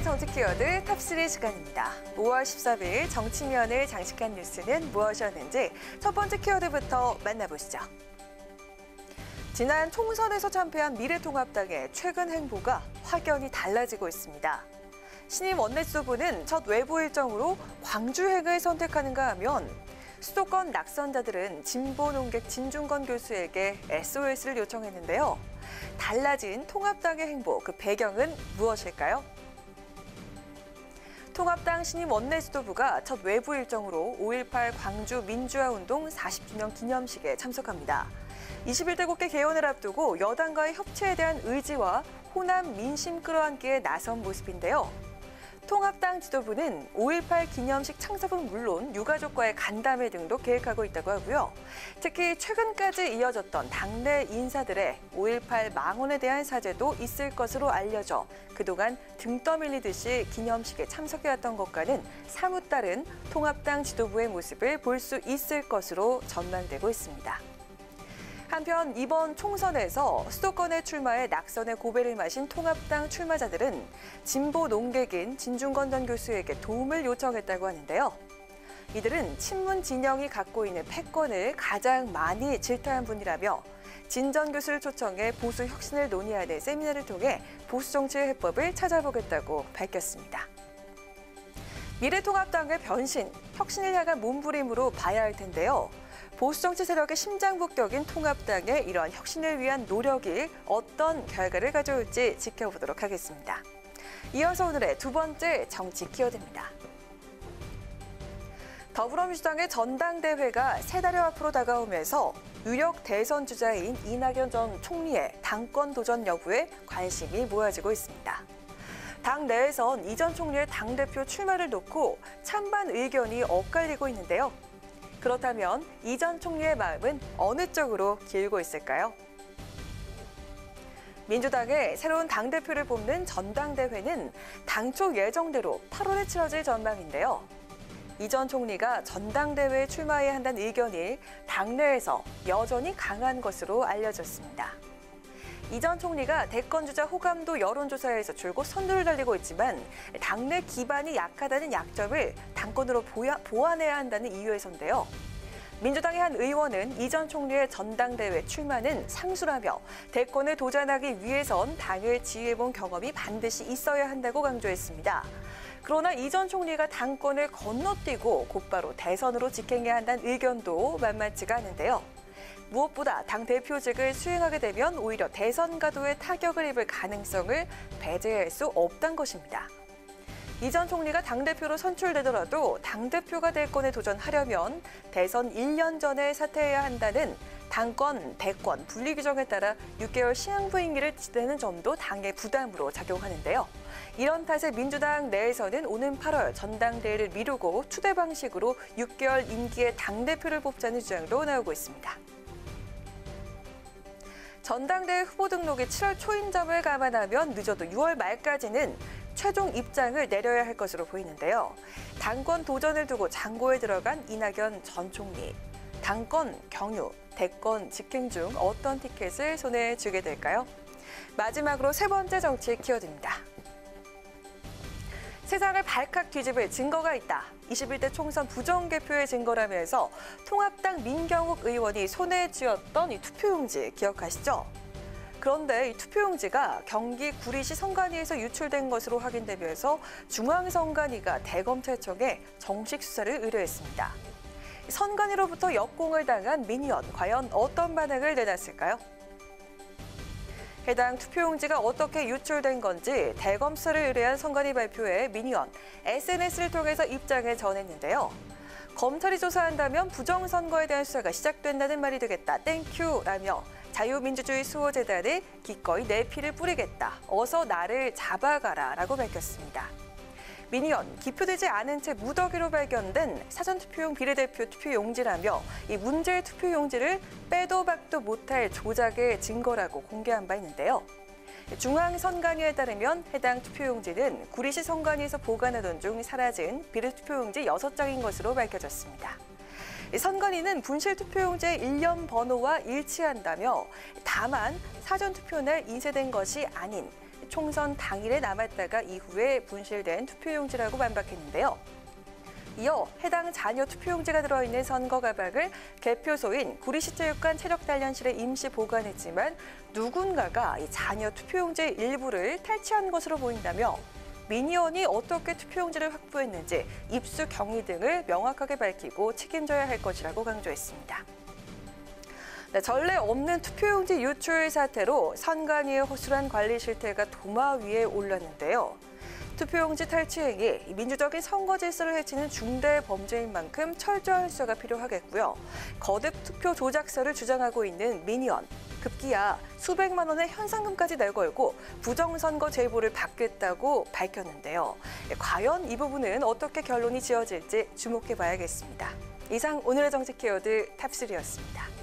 정치 키워드 탑3 시간입니다. 5월 14일 정치면을 장식한 뉴스는 무엇이었는지 첫 번째 키워드부터 만나보시죠. 지난 총선에서 참패한 미래통합당의 최근 행보가 확연히 달라지고 있습니다. 신임 원내지도부는 첫 외부 일정으로 광주행을 선택하는가 하면 수도권 낙선자들은 진보 농객 진중권 교수에게 SOS를 요청했는데요. 달라진 통합당의 행보, 그 배경은 무엇일까요? 통합당 신임 원내지도부가 첫 외부 일정으로 5.18 광주 민주화운동 40주년 기념식에 참석합니다. 21대 국회 개원을 앞두고 여당과의 협치에 대한 의지와 호남 민심 끌어안기에 나선 모습인데요. 통합당 지도부는 5.18 기념식 참석은 물론 유가족과의 간담회 등도 계획하고 있다고 하고요. 특히 최근까지 이어졌던 당내 인사들의 5.18 망언에 대한 사죄도 있을 것으로 알려져 그동안 등 떠밀리듯이 기념식에 참석해왔던 것과는 사뭇 다른 통합당 지도부의 모습을 볼 수 있을 것으로 전망되고 있습니다. 한편 이번 총선에서 수도권에 출마해 낙선의 고배를 마신 통합당 출마자들은 진보 농객인 진중권 전 교수에게 도움을 요청했다고 하는데요. 이들은 친문 진영이 갖고 있는 패권을 가장 많이 질타한 분이라며 진 전 교수를 초청해 보수 혁신을 논의하는 세미나를 통해 보수 정치의 해법을 찾아보겠다고 밝혔습니다. 미래통합당의 변신, 혁신을 향한 몸부림으로 봐야 할 텐데요. 보수정치 세력의 심장폭격인 통합당의 이러한 혁신을 위한 노력이 어떤 결과를 가져올지 지켜보도록 하겠습니다. 이어서 오늘의 두 번째 정치 키워드입니다. 더불어민주당의 전당대회가 세 달여 앞으로 다가오면서 유력 대선 주자인 이낙연 전 총리의 당권 도전 여부에 관심이 모아지고 있습니다. 당 내에선 이 전 총리의 당대표 출마를 놓고 찬반 의견이 엇갈리고 있는데요. 그렇다면 이 전 총리의 마음은 어느 쪽으로 기울고 있을까요? 민주당의 새로운 당대표를 뽑는 전당대회는 당초 예정대로 8월에 치러질 전망인데요. 이 전 총리가 전당대회에 출마해야 한다는 의견이 당내에서 여전히 강한 것으로 알려졌습니다. 이 전 총리가 대권주자 호감도 여론조사에서 줄곧 선두를 달리고 있지만 당내 기반이 약하다는 약점을 당권으로 보완해야 한다는 이유에서인데요. 민주당의 한 의원은 이 전 총리의 전당대회 출마는 상수라며 대권에 도전하기 위해선 당을 지휘해본 경험이 반드시 있어야 한다고 강조했습니다. 그러나 이 전 총리가 당권을 건너뛰고 곧바로 대선으로 직행해야 한다는 의견도 만만치가 않은데요. 무엇보다 당대표직을 수행하게 되면 오히려 대선 가도에 타격을 입을 가능성을 배제할 수 없다는 것입니다. 이 전 총리가 당대표로 선출되더라도 당대표가 대권에 도전하려면 대선 1년 전에 사퇴해야 한다는 당권, 대권 분리 규정에 따라 6개월 시행부임기를 지내는 점도 당의 부담으로 작용하는데요. 이런 탓에 민주당 내에서는 오는 8월 전당대회를 미루고 추대 방식으로 6개월 임기의 당대표를 뽑자는 주장도 나오고 있습니다. 전당대회 후보 등록이 7월 초인 점을 감안하면 늦어도 6월 말까지는 최종 입장을 내려야 할 것으로 보이는데요. 당권 도전을 두고 장고에 들어간 이낙연 전 총리. 당권 경유, 대권 직행 중 어떤 티켓을 손에 쥐게 될까요? 마지막으로 세 번째 정치 키워드입니다. 세상을 발칵 뒤집을 증거가 있다. 21대 총선 부정개표의 증거라면서 통합당 민경욱 의원이 손에 쥐었던 이 투표용지 기억하시죠? 그런데 이 투표용지가 경기 구리시 선관위에서 유출된 것으로 확인되면서 중앙선관위가 대검찰청에 정식 수사를 의뢰했습니다. 선관위로부터 역공을 당한 민의원, 과연 어떤 반응을 내놨을까요? 해당 투표용지가 어떻게 유출된 건지 대검 수사를 의뢰한 선관위 발표에 민의원, SNS를 통해서 입장을 전했는데요. 검찰이 조사한다면 부정선거에 대한 수사가 시작된다는 말이 되겠다, 땡큐라며 자유민주주의 수호재단에 기꺼이 내 피를 뿌리겠다, 어서 나를 잡아가라라고 밝혔습니다. 민의원, 기표되지 않은 채 무더기로 발견된 사전투표용 비례대표 투표용지라며 이 문제의 투표용지를 빼도 박도 못할 조작의 증거라고 공개한 바 있는데요. 중앙선관위에 따르면 해당 투표용지는 구리시 선관위에서 보관하던 중 사라진 비례투표용지 6장인 것으로 밝혀졌습니다. 선관위는 분실 투표용지의 일련 번호와 일치한다며 다만 사전투표날 인쇄된 것이 아닌 총선 당일에 남았다가 이후에 분실된 투표용지라고 반박했는데요. 이어 해당 잔여 투표용지가 들어있는 선거 가방을 개표소인 구리시체육관 체력단련실에 임시 보관했지만 누군가가 이 잔여 투표용지의 일부를 탈취한 것으로 보인다며 미니언이 어떻게 투표용지를 확보했는지 입수 경위 등을 명확하게 밝히고 책임져야 할 것이라고 강조했습니다. 전례 없는 투표용지 유출 사태로 선관위의 허술한 관리 실태가 도마 위에 올랐는데요. 투표용지 탈취 행위, 민주적인 선거 질서를 해치는 중대 범죄인 만큼 철저한 수사가 필요하겠고요. 거듭 투표 조작설을 주장하고 있는 미니언, 급기야 수백만 원의 현상금까지 내걸고 부정선거 제보를 받겠다고 밝혔는데요. 과연 이 부분은 어떻게 결론이 지어질지 주목해봐야겠습니다. 이상 오늘의 정치 키워드 탑3였습니다.